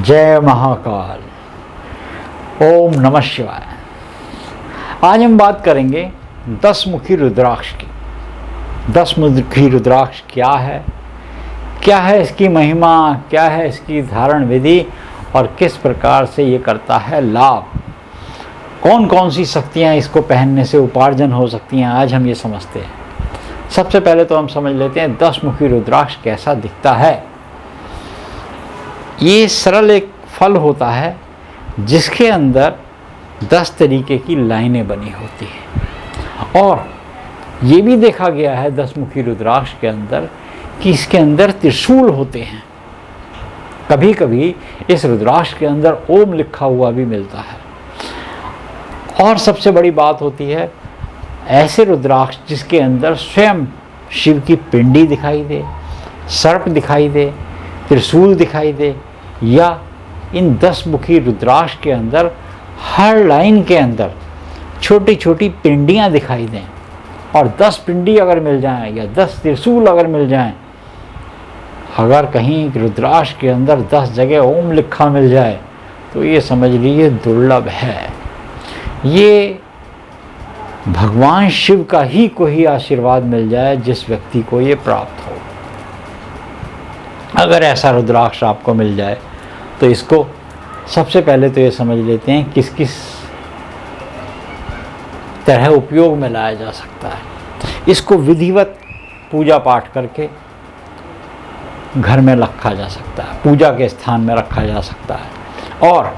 जय महाकाल। ओम नमः शिवाय। आज हम बात करेंगे 10 मुखी रुद्राक्ष की। 10 मुखी रुद्राक्ष क्या है इसकी महिमा, क्या है इसकी धारण विधि और किस प्रकार से ये करता है लाभ, कौन कौन सी शक्तियाँ इसको पहनने से उपार्जन हो सकती हैं, आज हम ये समझते हैं। सबसे पहले तो हम समझ लेते हैं 10 मुखी रुद्राक्ष कैसा दिखता है। ये सरल एक फल होता है जिसके अंदर 10 तरीके की लाइनें बनी होती हैं और ये भी देखा गया है 10 मुखी रुद्राक्ष के अंदर कि इसके अंदर त्रिशूल होते हैं। कभी कभी इस रुद्राक्ष के अंदर ओम लिखा हुआ भी मिलता है। और सबसे बड़ी बात होती है ऐसे रुद्राक्ष जिसके अंदर स्वयं शिव की पिंडी दिखाई दे, सर्प दिखाई दे, त्रिशूल दिखाई दे, या इन 10 मुखी रुद्राक्ष के अंदर हर लाइन के अंदर छोटी छोटी पिंडियाँ दिखाई दें और 10 पिंडी अगर मिल जाएं या 10 त्रिशूल अगर मिल जाएं, अगर कहीं रुद्राक्ष के अंदर 10 जगह ओम लिखा मिल जाए तो ये समझ लीजिए दुर्लभ है। ये भगवान शिव का ही कोई आशीर्वाद मिल जाए जिस व्यक्ति को ये प्राप्त हो। अगर ऐसा रुद्राक्ष आपको मिल जाए तो इसको सबसे पहले तो ये समझ लेते हैं किस किस तरह उपयोग में लाया जा सकता है। इसको विधिवत पूजा पाठ करके घर में रखा जा सकता है, पूजा के स्थान में रखा जा सकता है। और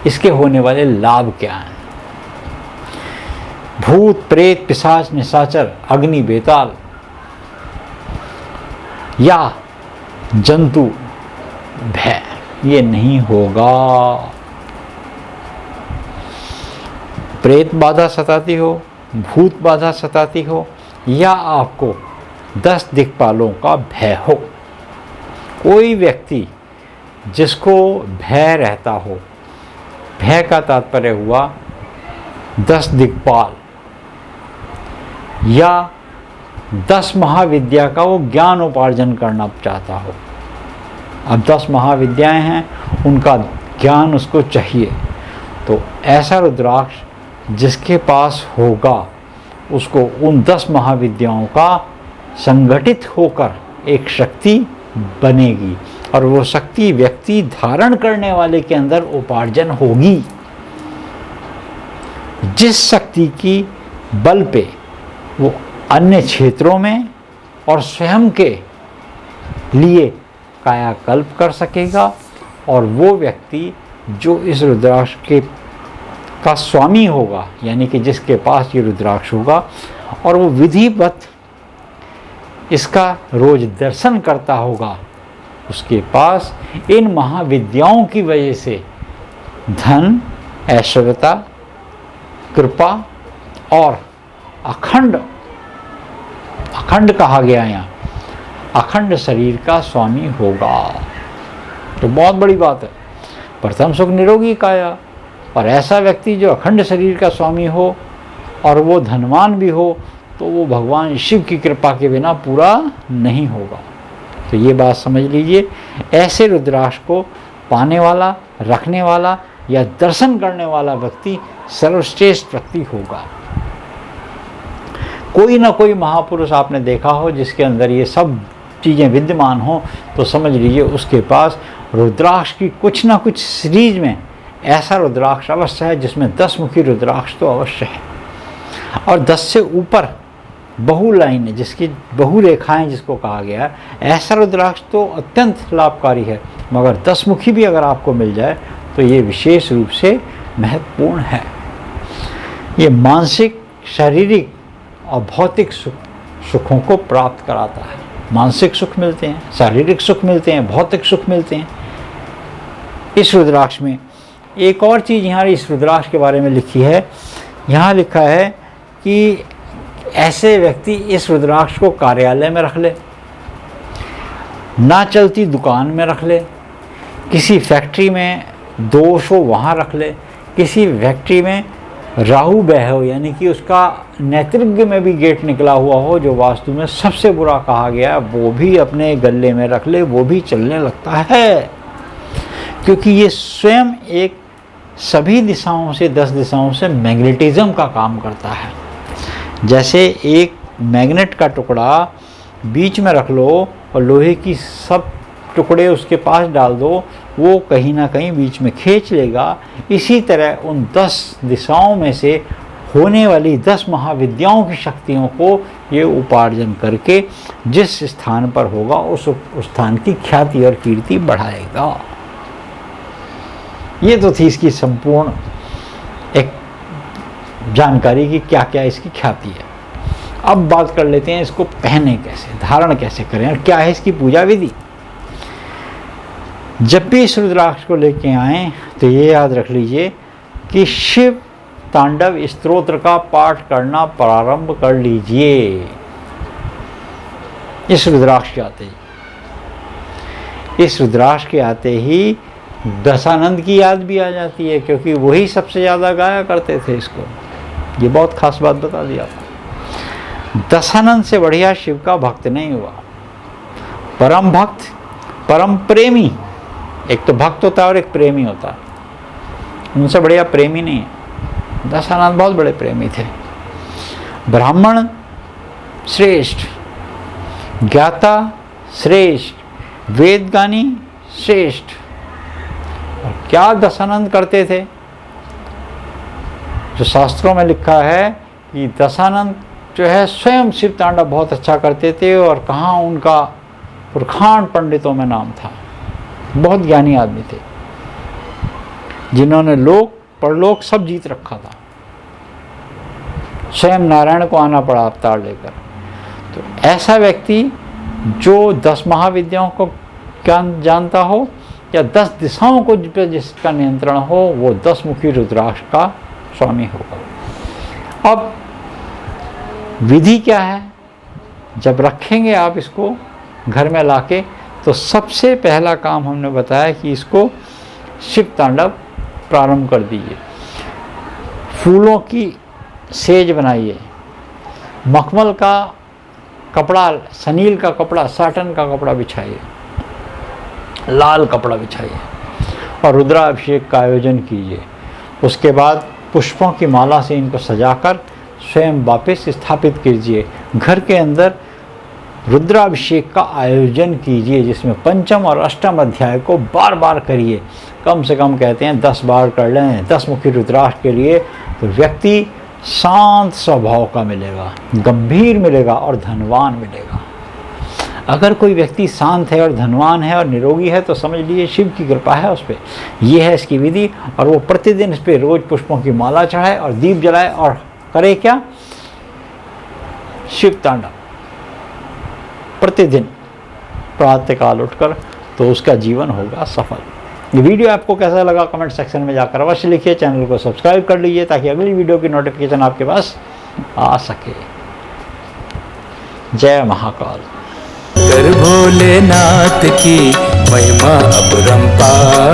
इसके होने वाले लाभ क्या हैं? भूत प्रेत पिशाच निशाचर अग्नि बेताल या जंतु भय ये नहीं होगा। प्रेत बाधा सताती हो, भूत बाधा सताती हो या आपको 10 दिक्पालों का भय हो, कोई व्यक्ति जिसको भय रहता हो, भय का तात्पर्य हुआ 10 दिक्पाल या 10 महाविद्या का वो ज्ञान उपार्जन करना चाहता हो। अब 10 महाविद्याएं हैं, उनका ज्ञान उसको चाहिए, तो ऐसा रुद्राक्ष जिसके पास होगा उसको उन 10 महाविद्याओं का संगठित होकर एक शक्ति बनेगी और वो शक्ति व्यक्ति धारण करने वाले के अंदर उपार्जन होगी। जिस शक्ति की बल पे वो अन्य क्षेत्रों में और स्वयं के लिए कायाकल्प कर सकेगा और वो व्यक्ति जो इस रुद्राक्ष के का स्वामी होगा, यानी कि जिसके पास ये रुद्राक्ष होगा और वो विधिवत इसका रोज दर्शन करता होगा, उसके पास इन महाविद्याओं की वजह से धन, ऐश्वर्यता, कृपा और अखंड कहा गया यहाँ, अखंड शरीर का स्वामी होगा। तो बहुत बड़ी बात है। प्रथम सुख निरोगी काया, और ऐसा व्यक्ति जो अखंड शरीर का स्वामी हो और वो धनवान भी हो तो वो भगवान शिव की कृपा के बिना पूरा नहीं होगा। तो ये बात समझ लीजिए, ऐसे रुद्राक्ष को पाने वाला, रखने वाला या दर्शन करने वाला व्यक्ति सर्वश्रेष्ठ व्यक्ति होगा। कोई ना कोई महापुरुष आपने देखा हो जिसके अंदर ये सब चीज़ें विद्यमान हो तो समझ लीजिए उसके पास रुद्राक्ष की कुछ ना कुछ सीरीज में ऐसा रुद्राक्ष अवश्य है जिसमें 10 मुखी रुद्राक्ष तो अवश्य है। और 10 से ऊपर बहु लाइनें, जिसकी बहु रेखाएं जिसको कहा गया है, ऐसा रुद्राक्ष तो अत्यंत लाभकारी है। मगर 10 मुखी भी अगर आपको मिल जाए तो ये विशेष रूप से महत्वपूर्ण है। ये मानसिक, शारीरिक और भौतिक सुखों को प्राप्त कराता है। मानसिक सुख मिलते हैं, शारीरिक सुख मिलते हैं, भौतिक सुख मिलते हैं इस रुद्राक्ष में। एक और चीज़ यहाँ इस रुद्राक्ष के बारे में लिखी है, यहाँ लिखा है कि ऐसे व्यक्ति इस रुद्राक्ष को कार्यालय में रख ले, ना चलती दुकान में रख ले, किसी फैक्ट्री में दोष हो वहाँ रख ले, किसी फैक्ट्री में राहु बह हो यानी कि उसका नेतृत्व में भी गेट निकला हुआ हो जो वास्तु में सबसे बुरा कहा गया, वो भी अपने गले में रख ले, वो भी चलने लगता है। क्योंकि ये स्वयं एक सभी दिशाओं से 10 दिशाओं से मैग्नेटिज्म का काम करता है। जैसे एक मैग्नेट का टुकड़ा बीच में रख लो और लोहे की सब टुकड़े उसके पास डाल दो, वो कहीं ना कहीं बीच में खींच लेगा। इसी तरह उन 10 दिशाओं में से होने वाली 10 महाविद्याओं की शक्तियों को ये उपार्जन करके जिस स्थान पर होगा उस स्थान की ख्याति और कीर्ति बढ़ाएगा। ये तो थी इसकी संपूर्ण एक जानकारी की क्या क्या इसकी ख्याति है। अब बात कर लेते हैं इसको पहने कैसे, धारण कैसे करें और क्या है इसकी पूजा विधि। जब भी इस रुद्राक्ष को लेके आएँ तो ये याद रख लीजिए कि शिव तांडव स्तोत्र का पाठ करना प्रारंभ कर लीजिए। इस रुद्राक्ष के आते ही, इस रुद्राक्ष के आते ही दशानंद की याद भी आ जाती है, क्योंकि वही सबसे ज़्यादा गाया करते थे इसको। ये बहुत खास बात बता दिया था। दशानंद से बढ़िया शिव का भक्त नहीं हुआ। परम भक्त, परम प्रेमी, एक तो भक्त होता है और एक प्रेमी होता है, उनसे बढ़िया प्रेमी नहीं है। दशानंद बहुत बड़े प्रेमी थे। ब्राह्मण श्रेष्ठ, ज्ञाता श्रेष्ठ, वेदगानी श्रेष्ठ। और क्या दशानंद करते थे, जो शास्त्रों में लिखा है कि दशानंद जो है स्वयं शिव तांडव बहुत अच्छा करते थे, और कहाँ उनका पुरखान पंडितों में नाम था। बहुत ज्ञानी आदमी थे जिन्होंने लोक परलोक सब जीत रखा था। स्वयं नारायण को आना पड़ा अवतार लेकर। तो ऐसा व्यक्ति जो 10 महाविद्याओं को ज्ञान जानता हो या 10 दिशाओं को जिसका नियंत्रण हो, वो 10 मुखी रुद्राक्ष का स्वामी होगा। अब विधि क्या है, जब रखेंगे आप इसको घर में लाके, तो सबसे पहला काम हमने बताया कि इसको शिव तांडव प्रारंभ कर दीजिए। फूलों की सेज बनाइए, मखमल का कपड़ा, सनील का कपड़ा, साटन का कपड़ा बिछाइए, लाल कपड़ा बिछाइए और रुद्राभिषेक का आयोजन कीजिए। उसके बाद पुष्पों की माला से इनको सजाकर स्वयं वापस स्थापित कीजिए। घर के अंदर रुद्राभिषेक का आयोजन कीजिए, जिसमें पंचम और अष्टम अध्याय को बार बार करिए। कम से कम कहते हैं 10 बार कर लें 10 मुखी रुद्राक्ष के लिए, तो व्यक्ति शांत स्वभाव का मिलेगा, गंभीर मिलेगा और धनवान मिलेगा। अगर कोई व्यक्ति शांत है और धनवान है और निरोगी है, तो समझ लीजिए शिव की कृपा है उस पर। यह है इसकी विधि। और वो प्रतिदिन इस पर रोज पुष्पों की माला चढ़ाए और दीप जलाए और करे क्या, शिव तांडव प्रतिदिन प्रातःकाल उठकर, तो उसका जीवन होगा सफल। ये वीडियो आपको कैसा लगा कमेंट सेक्शन में जाकर अवश्य लिखिए। चैनल को सब्सक्राइब कर लीजिए ताकि अगली वीडियो की नोटिफिकेशन आपके पास आ सके। जय महाकाल। कर भोलेनाथ की महिमा अपरंपार।